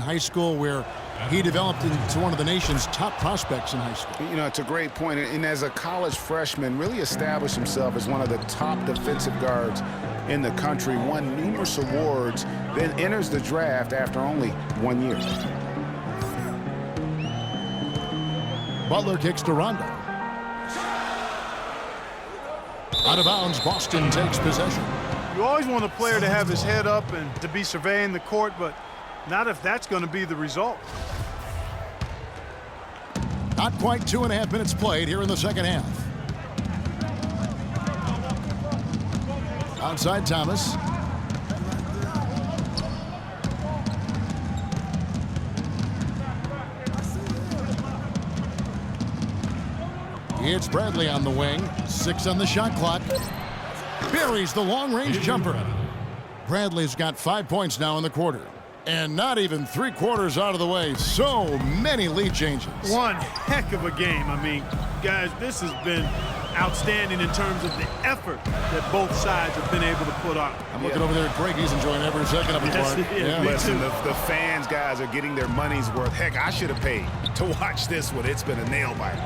in high school where he developed into one of the nation's top prospects in high school. You know, it's a great point. And as a college freshman, really established himself as one of the top defensive guards in the country, won numerous awards, then enters the draft after only 1 year. Butler kicks to Rondo. Out of bounds, Boston takes possession. You always want a player to have his head up and to be surveying the court, but not if that's going to be the result. Not quite 2.5 minutes played here in the second half. Outside Thomas. It's Bradley on the wing. 6 on the shot clock. Buries the long-range jumper. Bradley's got 5 points now in the quarter. And not even 3/4 out of the way. So many lead changes. One heck of a game. I mean, guys, this has been outstanding in terms of the effort that both sides have been able to put on. I'm looking over there at Greg. He's enjoying every second of it. Yeah. Listen, the fans, guys, are getting their money's worth. Heck, I should have paid to watch this one. It's been a nail-biter.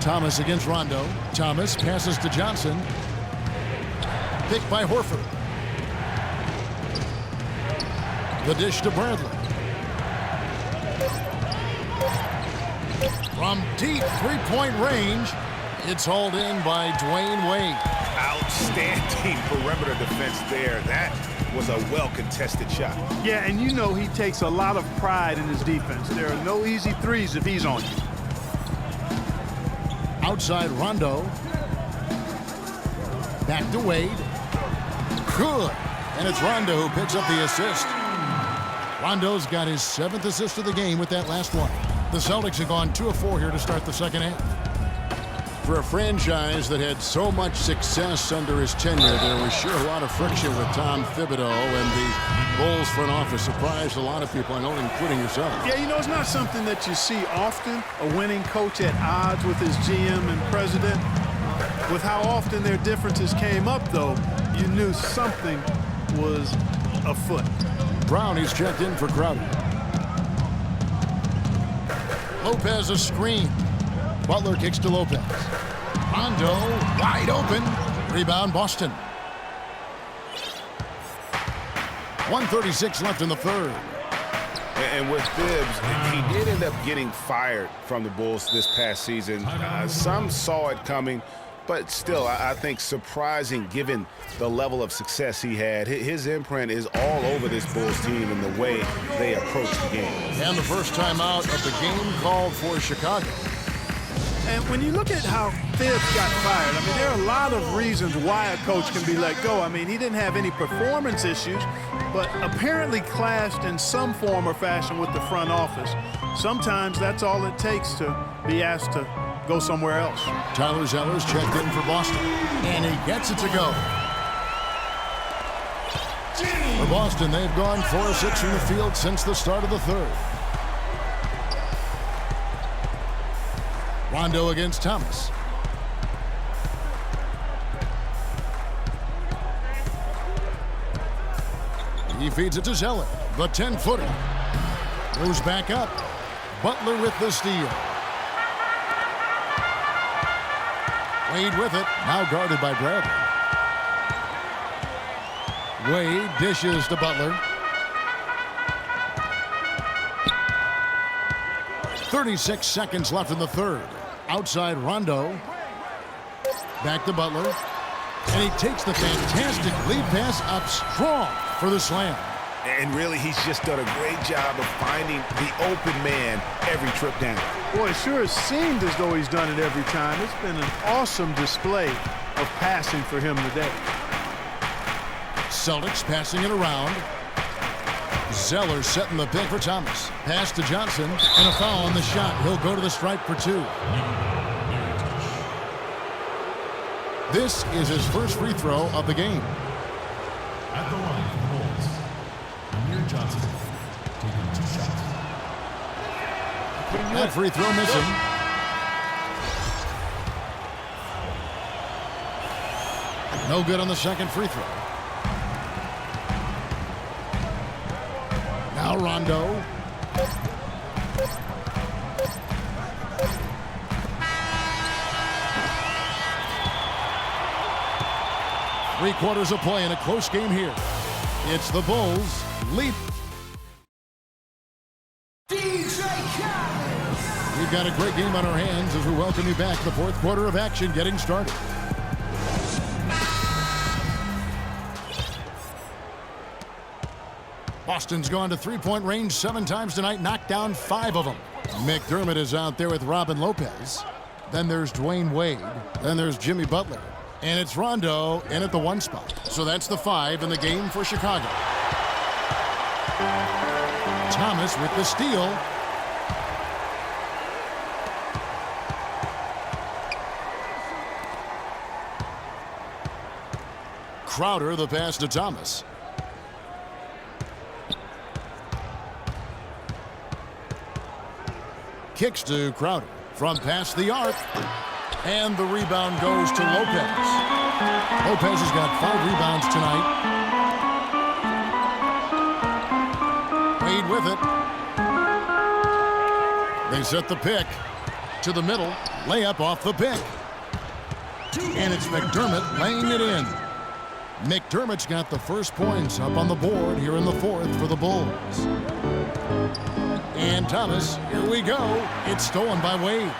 Thomas against Rondo. Thomas passes to Johnson. Picked by Horford. The dish to Bradley. From deep three-point range, it's hauled in by Dwayne Wade. Outstanding perimeter defense there. That was a well-contested shot. Yeah, and you know he takes a lot of pride in his defense. There are no easy threes if he's on you. Outside Rondo. Back to Wade. Good. And it's Rondo who picks up the assist. Rondo's got his 7th assist of the game with that last one. The Celtics have gone 2 of 4 here to start the second half. For a franchise that had so much success under his tenure, there was sure a lot of friction with Tom Thibodeau, and the Bulls front office surprised a lot of people, I know, including yourself. Yeah, you know, it's not something that you see often, a winning coach at odds with his GM and president. With how often their differences came up, though, you knew something was afoot. Brown, he's checked in for Crowder. Lopez a screen. Butler kicks to Lopez. Rondo wide open. Rebound Boston. 1:36 left in the third. And with Thibs, he did end up getting fired from the Bulls this past season. Some saw it coming, but still, I think surprising given the level of success he had. His imprint is all over this Bulls team in the way they approach the game. And the first time out of the game called for Chicago. And when you look at how Thibs got fired, I mean, there are a lot of reasons why a coach can be let go. I mean, he didn't have any performance issues, but apparently clashed in some form or fashion with the front office. Sometimes that's all it takes to be asked to go somewhere else. Tyler Zeller's checked in for Boston, and he gets it to go. For Boston, they've gone 4 of 6 from the field since the start of the third. Rondo against Thomas. He feeds it to Zeller, the 10-footer. Goes back up. Butler with the steal. Wade with it, now guarded by Bradley. Wade dishes to Butler. 36 seconds left in the third. Outside Rondo. Back to Butler. And he takes the fantastic lead pass up strong for the slam. And really, he's just done a great job of finding the open man every trip down. Boy, it sure has seemed as though he's done it every time. It's been an awesome display of passing for him today. Celtics passing it around. Zeller setting the pick for Thomas. Pass to Johnson, and a foul on the shot. He'll go to the stripe for 2. This is his first free throw of the game. At the line for the Bulls, Amir Johnson taking 2 shots. That free throw missing. No good on the second free throw. Now Rondo. Three-quarters of play in a close game here. It's the Bulls lead. We've got a great game on our hands as we welcome you back. The fourth quarter of action getting started. Boston's gone to three-point range 7 times tonight, knocked down 5 of them. McDermott is out there with Robin Lopez. Then there's Dwayne Wade. Then there's Jimmy Butler. And it's Rondo in at the 1 spot. So that's the 5 in the game for Chicago. Thomas with the steal. Crowder the pass to Thomas. Kicks to Crowder from past the arc. And the rebound goes to Lopez. Lopez has got 5 rebounds tonight. Wade with it. They set the pick to the middle. Layup off the pick. And it's McDermott laying it in. McDermott's got the first points up on the board here in the fourth for the Bulls. And Thomas, here we go. It's stolen by Wade.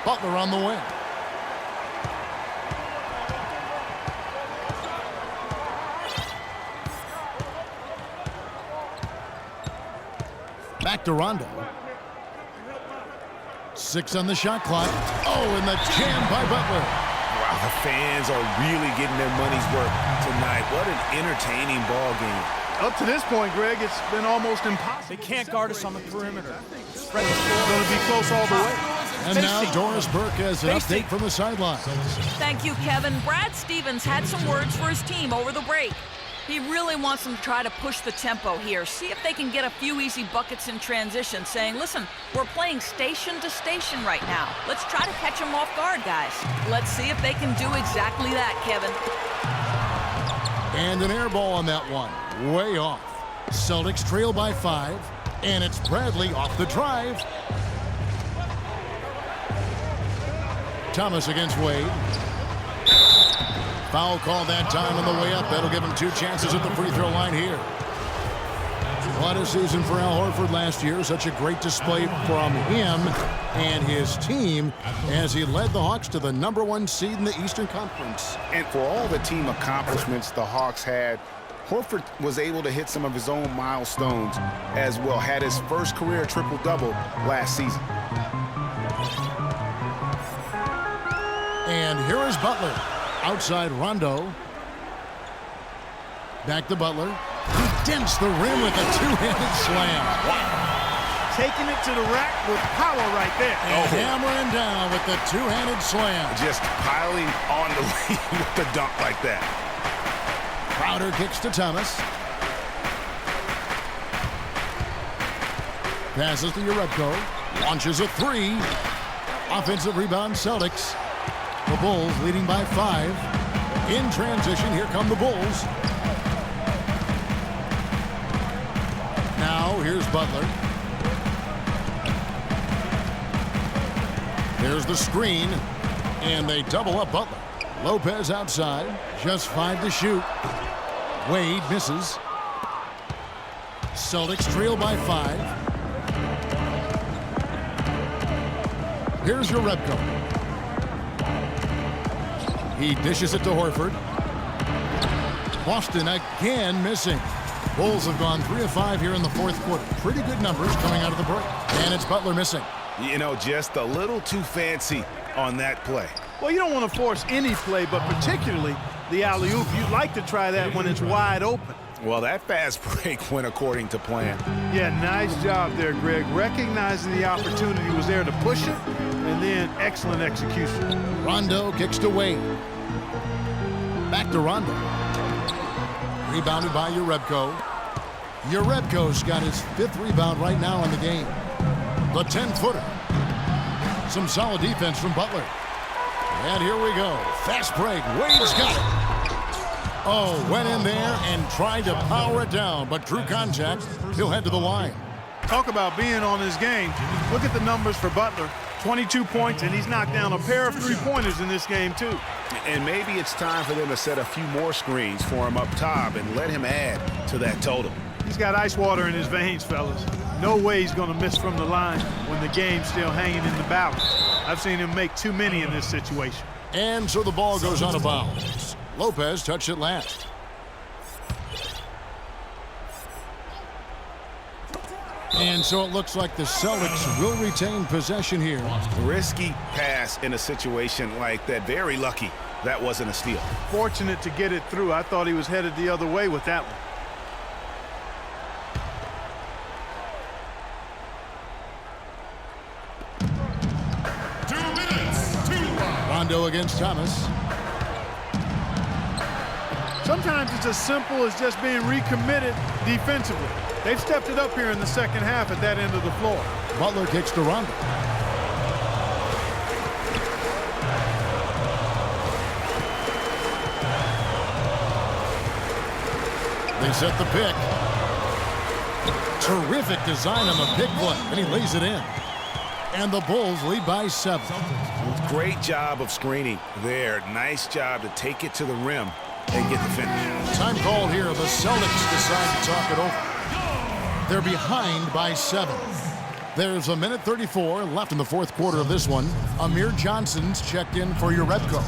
Butler on the wing. Back to Rondo. 6 on the shot clock. Oh, and the jam by Butler. Wow, the fans are really getting their money's worth tonight. What an entertaining ball game. Up to this point, Greg, it's been almost impossible. They can't guard us on the perimeter. Spread the It's floor. going to be close all the way. And now Doris Burke has an update from the sideline. Thank you, Kevin. Brad Stevens had some words for his team over the break. He really wants them to try to push the tempo here, see if they can get a few easy buckets in transition, saying, listen, we're playing station to station right now. Let's try to catch them off guard, guys. Let's see if they can do exactly that, Kevin. And an air ball on that one. Way off. Celtics trail by 5. And it's Bradley off the drive. Thomas against Wade. Foul call that time on the way up. That'll give him 2 chances at the free throw line here. What a season for Al Horford last year. Such a great display from him and his team as he led the Hawks to the #1 seed in the Eastern Conference. And for all the team accomplishments the Hawks had, Horford was able to hit some of his own milestones as well. Had his first career triple-double last season. And here is Butler. Outside Rondo. Back to Butler. He dents the rim with a 2-handed slam. Wow. Taking it to the rack with power right there. And hammering down with the 2-handed slam. Just piling on the lead with the dunk like that. Crowder kicks to Thomas. Passes to Urebko. Launches a 3. Offensive rebound Celtics. The Bulls leading by 5. In transition, here come the Bulls. Now, here's Butler. There's the screen. And they double up Butler. Lopez outside. Just 5 to shoot. Wade misses. Celtics trail by 5. Here's Urebko. He dishes it to Horford. Boston again missing. Bulls have gone 3 of 5 here in the fourth quarter. Pretty good numbers coming out of the break. And it's Butler missing. You know, just a little too fancy on that play. Well, you don't want to force any play, but particularly the alley-oop. You'd like to try that when it's wide open. Well, that fast break went according to plan. Yeah, nice job there, Greg. Recognizing the opportunity was there to push it, and then excellent execution. Rondo kicks to Wade. Back to Rondo. Rebounded by Urebko. Urebko's got his 5th rebound right now in the game. The 10-footer. Some solid defense from Butler. And here we go. Fast break. Wade's got it. Oh, went in there and tried to power it down, but drew contact. He'll head to the line. Talk about being on his game. Look at the numbers for Butler. 22 points, and he's knocked down a pair of three-pointers in this game, too. And maybe it's time for them to set a few more screens for him up top and let him add to that total. He's got ice water in his veins, fellas. No way he's going to miss from the line when the game's still hanging in the balance. I've seen him make too many in this situation. And so the ball goes out of bounds. Lopez touched it last. And so it looks like the Celtics will retain possession here. Risky pass in a situation like that. Very lucky that wasn't a steal. Fortunate to get it through. I thought he was headed the other way with that one. Rondo against Thomas. Sometimes it's as simple as just being recommitted defensively. They've stepped it up here in the second half at that end of the floor. Butler kicks to Rondo. They set the pick. Terrific design on the pick play, and he lays it in. And the Bulls lead by 7. Great job of screening there. Nice job to take it to the rim and get the finish. Time called here. The Celtics decide to talk it over. They're behind by 7. There's a minute 34 left in the fourth quarter of this one. Amir Johnson's checked in for Urebko.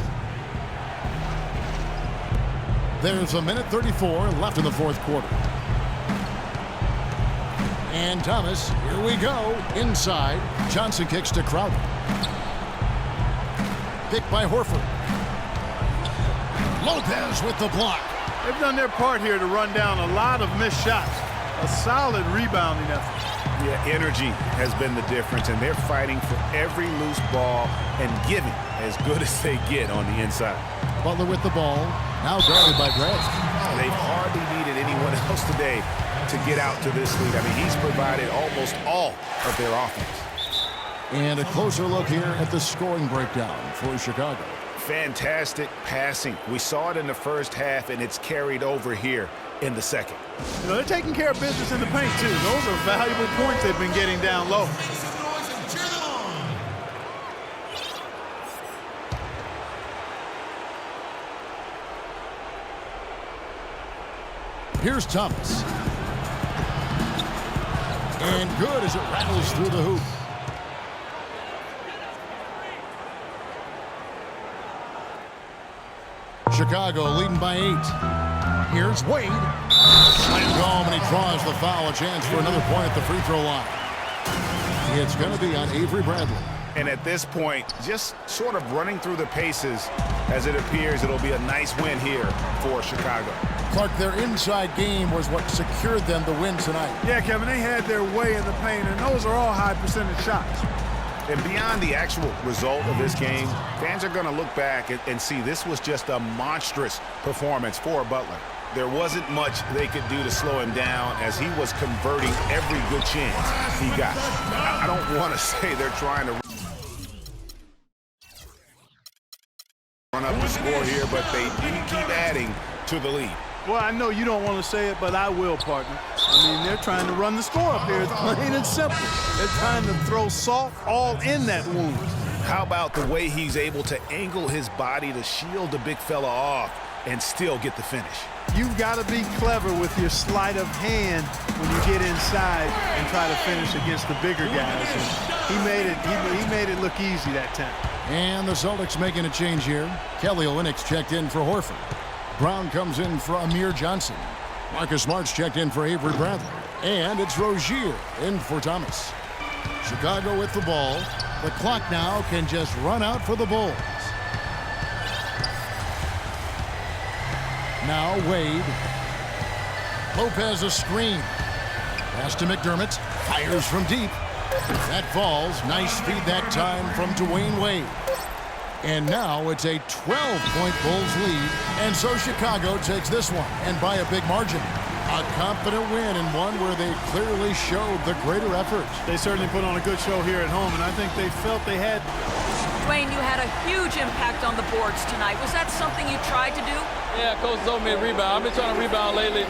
There's a minute 34 left in the fourth quarter. And Thomas, here we go, inside. Johnson kicks to Crowder. Pick by Horford. Lopez with the block. They've done their part here to run down a lot of missed shots. A solid rebounding effort. Yeah, energy has been the difference, and they're fighting for every loose ball and giving as good as they get on the inside. Butler with the ball, now guarded by Brad. They've hardly needed anyone else today to get out to this lead. I mean, he's provided almost all of their offense. And a closer look here at the scoring breakdown for Chicago. Fantastic passing. We saw it in the first half, and it's carried over here in the second. You know, they're taking care of business in the paint, too. Those are valuable points they've been getting down low. Here's Thomas. And good as it rattles through the hoop. Chicago leading by 8. Here's Wade. Slammed home, and he draws the foul. A chance for another point at the free throw line. It's going to be on Avery Bradley. And at this point, just sort of running through the paces as it appears it'll be a nice win here for Chicago. Clark, their inside game was what secured them the win tonight. Yeah, Kevin, they had their way in the paint, and those are all high percentage shots. And beyond the actual result of this game, fans are going to look back and see this was just a monstrous performance for Butler. There wasn't much they could do to slow him down as he was converting every good chance he got. I don't want to say they're trying to run up the score here, but they do keep adding to the lead. Well, I know you don't want to say it, but I will, partner. I mean, they're trying to run the score up here. It's plain and simple. They're trying to throw salt all in that wound. How about the way he's able to angle his body to shield the big fella off and still get the finish? You've got to be clever with your sleight of hand when you get inside and try to finish against the bigger guys. And he made it look easy that time. And the Celtics making a change here. Kelly Olynyk's checked in for Horford. Brown comes in for Amir Johnson. Marcus Smart's checked in for Avery Bradley. And it's Rozier in for Thomas. Chicago with the ball. The clock now can just run out for the Bulls. Now Wade. Lopez a screen. Pass to McDermott. Fires from deep. That falls. Nice feed that time from Dwayne Wade. And now it's a 12-point Bulls lead. And so Chicago takes this one, and by a big margin. A confident win, and one where they clearly showed the greater effort. They certainly put on a good show here at home, and I think they felt they had Dwayne, you had a huge impact on the boards tonight. Was that something you tried to do? Yeah, Coach told me to rebound. I've been trying to rebound lately.